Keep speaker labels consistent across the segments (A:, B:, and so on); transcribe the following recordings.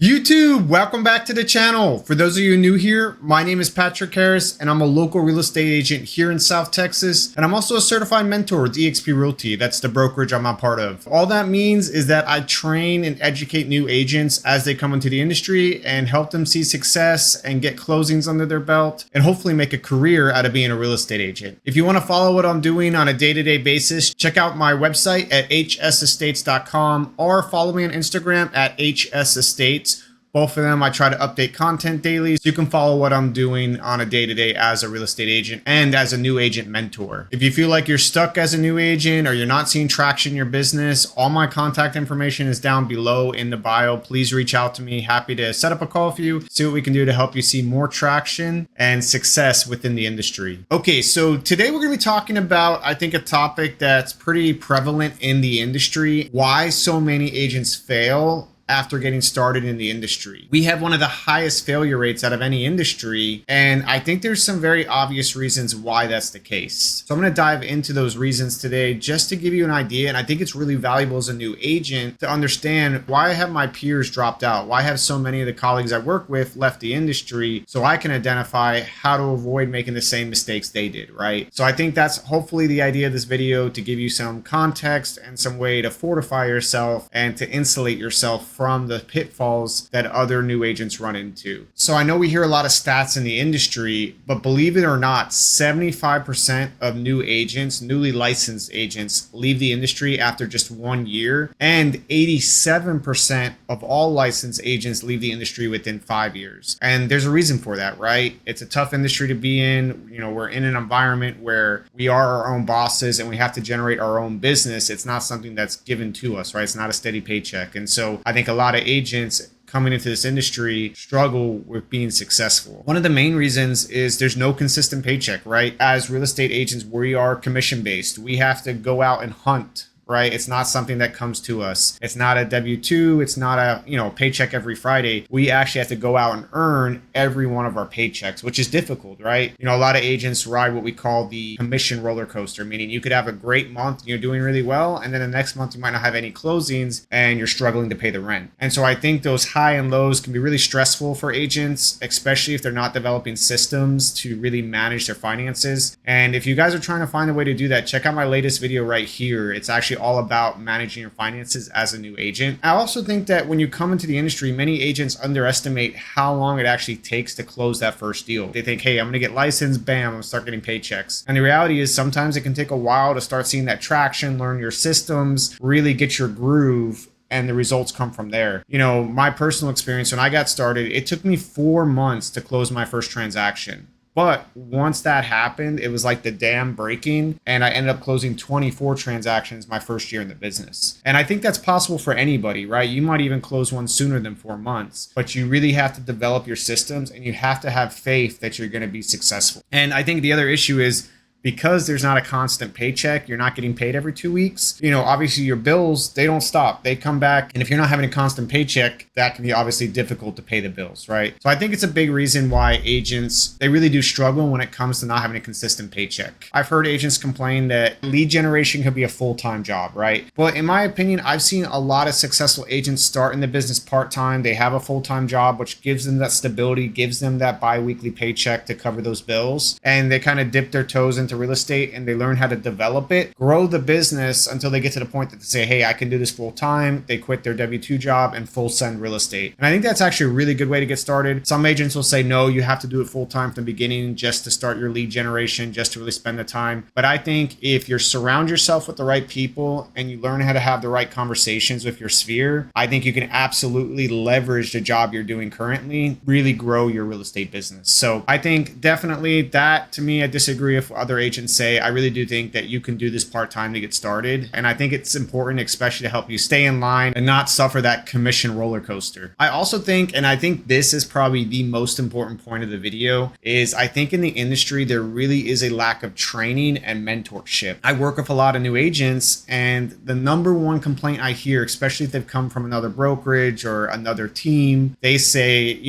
A: YouTube, welcome back to the channel. For those of you new here, my name is Patrick Harris and I'm a local real estate agent here in South Texas. And I'm also a certified mentor with eXp Realty. That's the brokerage I'm a part of. All that means is that I train and educate new agents as they come into the industry and help them see success and get closings under their belt and hopefully make a career out of being a real estate agent. If you want to follow what I'm doing on a day-to-day basis, check out my website at hsestates.com or follow me on Instagram at hsestates. Both of them, I try to update content daily so you can follow what I'm doing on a day-to-day as a real estate agent and as a new agent mentor. If you feel like you're stuck as a new agent or you're not seeing traction in your business, all my contact information is down below in the bio. Please reach out to me. Happy to set up a call for you, see what we can do to help you see more traction and success within the industry. Okay, so today we're going to be talking about, I think, a topic that's pretty prevalent in the industry: why so many agents fail after getting started in the industry. We have one of the highest failure rates out of any industry, and I think there's some very obvious reasons why that's the case. So I'm going to dive into those reasons today just to give you an idea, and I think it's really valuable as a new agent to understand why have my peers dropped out, why have so many of the colleagues I work with left the industry, so I can identify how to avoid making the same mistakes they did, right? So I think that's hopefully the idea of this video, to give you some context and some way to fortify yourself and to insulate yourself from the pitfalls that other new agents run into. So I know we hear a lot of stats in the industry, but believe it or not, 75% of new agents, newly licensed agents, leave the industry after just 1 year, and 87% of all licensed agents leave the industry within 5 years. And there's a reason for that, right? It's a tough industry to be in. You know, we're in an environment where we are our own bosses and we have to generate our own business. It's not something that's given to us, right? It's not a steady paycheck. And so I think a lot of agents coming into this industry struggle with being successful. One of the main reasons is there's no consistent paycheck, right? As real estate agents, we are commission based. We have to go out and hunt, right? It's not something that comes to us. It's not a W-2. It's not a, paycheck every Friday. We actually have to go out and earn every one of our paychecks, which is difficult, right? A lot of agents ride what we call the commission roller coaster, meaning you could have a great month, you're doing really well, and then the next month you might not have any closings and you're struggling to pay the rent. And so I think those high and lows can be really stressful for agents, especially if they're not developing systems to really manage their finances. And if you guys are trying to find a way to do that, check out my latest video right here. It's actually all about managing your finances as a new agent. I also think that when you come into the industry, many agents underestimate how long it actually takes to close that first deal. They think, hey, I'm going to get licensed, bam, I'm going to start getting paychecks. And the reality is sometimes it can take a while to start seeing that traction, learn your systems, really get your groove, and the results come from there. My personal experience, when I got started, it took me 4 months to close my first transaction. But once that happened, it was like the dam breaking, and I ended up closing 24 transactions my first year in the business. And I think that's possible for anybody, right? You might even close one sooner than 4 months, but you really have to develop your systems and you have to have faith that you're going to be successful. And I think the other issue is, because there's not a constant paycheck, you're not getting paid every 2 weeks. Obviously your bills, they don't stop. They come back. And if you're not having a constant paycheck, that can be obviously difficult to pay the bills, right? So I think it's a big reason why agents, they really do struggle when it comes to not having a consistent paycheck. I've heard agents complain that lead generation could be a full-time job, right? But in my opinion, I've seen a lot of successful agents start in the business part-time. They have a full-time job, which gives them that stability, gives them that bi-weekly paycheck to cover those bills. And they kind of dip their toes into real estate and they learn how to develop it, grow the business until they get to the point that they say, hey, I can do this full time. They quit their W-2 job and full send real estate. And I think that's actually a really good way to get started. Some agents will say, no, you have to do it full time from the beginning just to start your lead generation, just to really spend the time. But I think if you surround yourself with the right people and you learn how to have the right conversations with your sphere, I think you can absolutely leverage the job you're doing currently, really grow your real estate business. So I think definitely that, to me, I disagree with other agents say. I really do think that you can do this part-time to get started. And I think it's important, especially to help you stay in line and not suffer that commission roller coaster. I also think, and I think this is probably the most important point of the video, is I think in the industry, there really is a lack of training and mentorship. I work with a lot of new agents, and the number one complaint I hear, especially if they've come from another brokerage or another team, they say,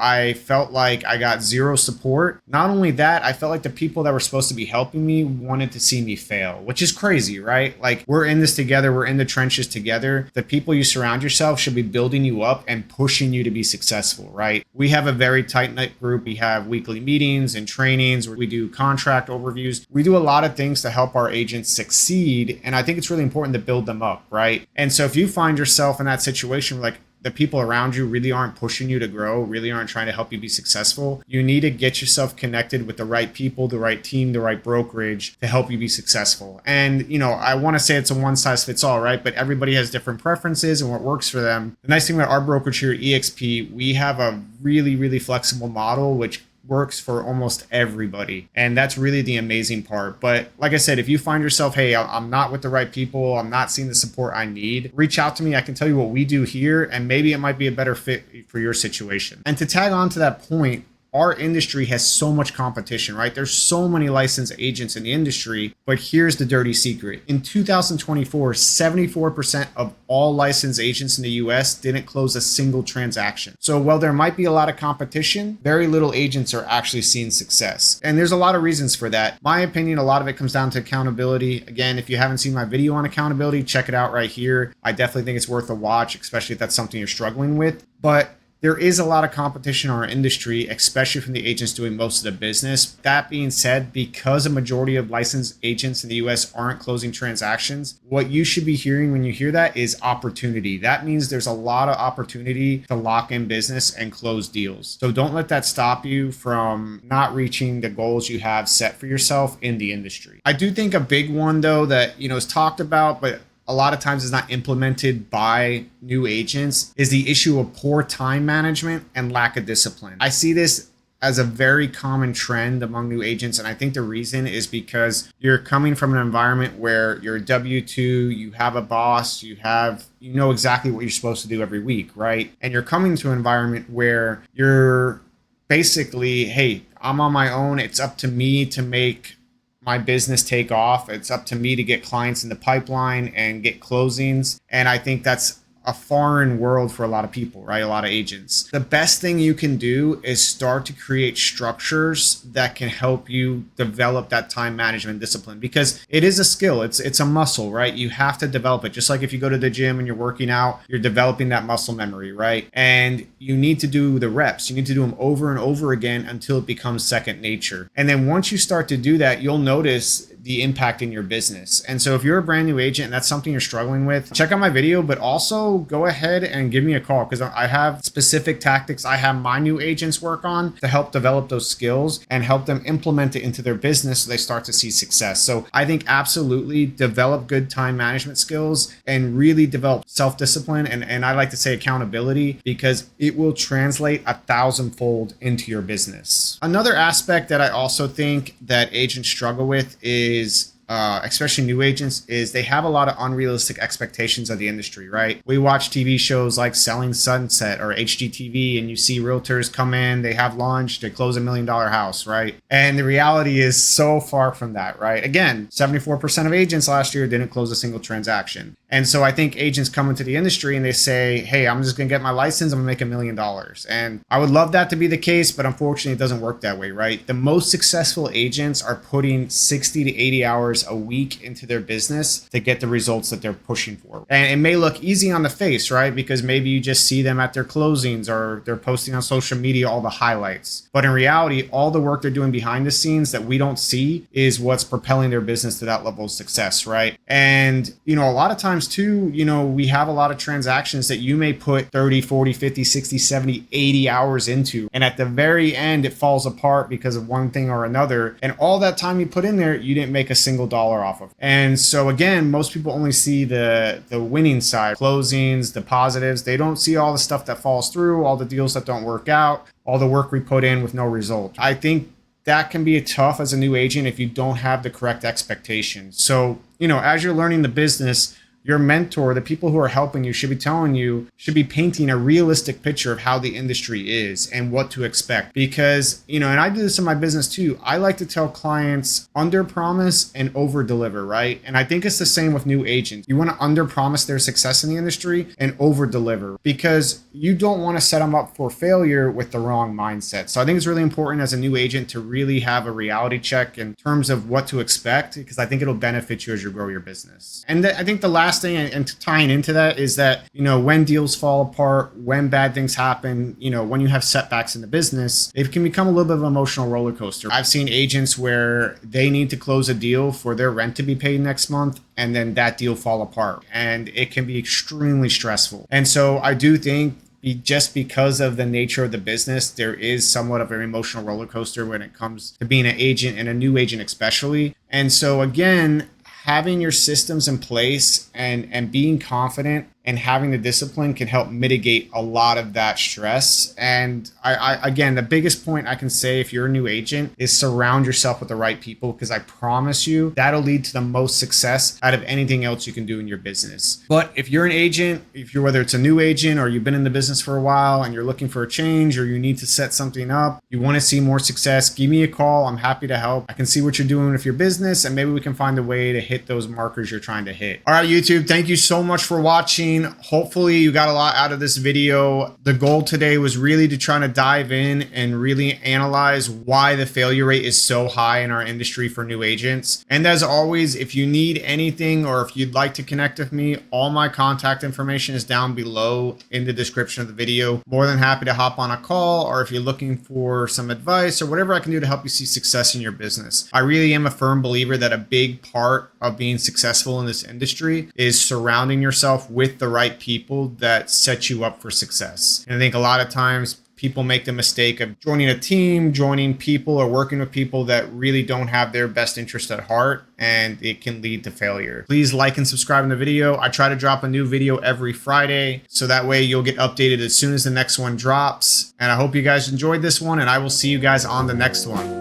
A: I felt like I got zero support. Not only that, I felt like the people that were supposed to be helping helping me wanted to see me fail, which is crazy, right? Like, we're in this together. We're in the trenches together. The people you surround yourself should be building you up and pushing you to be successful, right? We have a very tight knit group. We have weekly meetings and trainings where we do contract overviews. We do a lot of things to help our agents succeed. And I think it's really important to build them up, right? And so if you find yourself in that situation where, like, the people around you really aren't pushing you to grow, really aren't trying to help you be successful, you need to get yourself connected with the right people, the right team, the right brokerage to help you be successful. And, I want to say it's a one size fits all, right? But everybody has different preferences and what works for them. The nice thing about our brokerage here at EXP, we have a really, really flexible model, which works for almost everybody. And that's really the amazing part. But like I said, if you find yourself, hey, I'm not with the right people, I'm not seeing the support I need, reach out to me. I can tell you what we do here, and maybe it might be a better fit for your situation. And to tag on to that point, our industry has so much competition, right? There's so many licensed agents in the industry, but here's the dirty secret. In 2024, 74% of all licensed agents in the US didn't close a single transaction. So while there might be a lot of competition, very little agents are actually seeing success. And there's a lot of reasons for that. My opinion, a lot of it comes down to accountability. Again, if you haven't seen my video on accountability, check it out right here. I definitely think it's worth a watch, especially if that's something you're struggling with. But there is a lot of competition in our industry, especially from the agents doing most of the business. That being said, because a majority of licensed agents in the US aren't closing transactions, what you should be hearing when you hear that is opportunity. That means there's a lot of opportunity to lock in business and close deals. So don't let that stop you from not reaching the goals you have set for yourself in the industry. I do think a big one, though, that is talked about, but a lot of times is not implemented by new agents, is the issue of poor time management and lack of discipline. I see this as a very common trend among new agents. And I think the reason is because you're coming from an environment where you're a W-2, you have a boss, you know exactly what you're supposed to do every week, right? And you're coming to an environment where you're basically, hey, I'm on my own. It's up to me to make my business take off. It's up to me to get clients in the pipeline and get closings. And I think that's a foreign world for a lot of people, right? A lot of agents. The best thing you can do is start to create structures that can help you develop that time management discipline, because it is a skill. It's a muscle, right? You have to develop it. Just like if you go to the gym and you're working out, you're developing that muscle memory, right? And you need to do the reps. You need to do them over and over again until it becomes second nature. And then once you start to do that, you'll notice the impact in your business. And so if you're a brand new agent and that's something you're struggling with, check out my video, but also go ahead and give me a call, because I have specific tactics I have my new agents work on to help develop those skills and help them implement it into their business so they start to see success. So I think absolutely develop good time management skills and really develop self-discipline. And I like to say accountability, because it will translate 1,000-fold into your business. Another aspect that I also think that agents struggle with is especially new agents, is they have a lot of unrealistic expectations of the industry, right? We watch TV shows like Selling Sunset or HGTV, and you see realtors come in, they have lunch, they close $1 million house, right? And the reality is so far from that, right? Again, 74% of agents last year didn't close a single transaction. And so I think agents come into the industry and they say, hey, I'm just going to get my license, I'm going to make $1 million. And I would love that to be the case, but unfortunately it doesn't work that way, right? The most successful agents are putting 60 to 80 hours a week into their business to get the results that they're pushing for. And it may look easy on the face, right? Because maybe you just see them at their closings or they're posting on social media all the highlights. But in reality, all the work they're doing behind the scenes that we don't see is what's propelling their business to that level of success, right? And, a lot of times too, we have a lot of transactions that you may put 30, 40, 50, 60, 70, 80 hours into. And at the very end, it falls apart because of one thing or another. And all that time you put in there, you didn't make a single dollar off of. And so again, most people only see the winning side, closings, the positives. They don't see all the stuff that falls through, all the deals that don't work out, all the work we put in with no result. I think that can be tough as a new agent if you don't have the correct expectations. So, as you're learning the business, your mentor, the people who are helping you, should be telling you, should be painting a realistic picture of how the industry is and what to expect. Because, and I do this in my business too. I like to tell clients under promise and over deliver, right? And I think it's the same with new agents. You want to under promise their success in the industry and over deliver, because you don't want to set them up for failure with the wrong mindset. So I think it's really important as a new agent to really have a reality check in terms of what to expect, because I think it'll benefit you as you grow your business. And I think the last thing, and tying into that, is that, when deals fall apart, when bad things happen, when you have setbacks in the business, it can become a little bit of an emotional roller coaster. I've seen agents where they need to close a deal for their rent to be paid next month, and then that deal fall apart, and it can be extremely stressful. And so I do think, just because of the nature of the business, there is somewhat of an emotional roller coaster when it comes to being an agent, and a new agent especially. And so again, having your systems in place and being confident and having the discipline can help mitigate a lot of that stress. And I again, the biggest point I can say if you're a new agent is surround yourself with the right people, because I promise you that'll lead to the most success out of anything else you can do in your business. But if you're an agent, whether it's a new agent or you've been in the business for a while and you're looking for a change, or you need to set something up, you want to see more success, give me a call. I'm happy to help. I can see what you're doing with your business, and maybe we can find a way to hit those markers you're trying to hit. All right, YouTube, thank you so much for watching. Hopefully you got a lot out of this video. The goal today was really to try to dive in and really analyze why the failure rate is so high in our industry for new agents. And as always, if you need anything, or if you'd like to connect with me, all my contact information is down below in the description of the video. More than happy to hop on a call, or if you're looking for some advice or whatever I can do to help you see success in your business. I really am a firm believer that a big part of being successful in this industry is surrounding yourself with the right people that set you up for success. And I think a lot of times people make the mistake of joining a team, joining people, or working with people that really don't have their best interest at heart, and it can lead to failure. Please like and subscribe in the video. I try to drop a new video every Friday, so that way you'll get updated as soon as the next one drops. And I hope you guys enjoyed this one, and I will see you guys on the next one.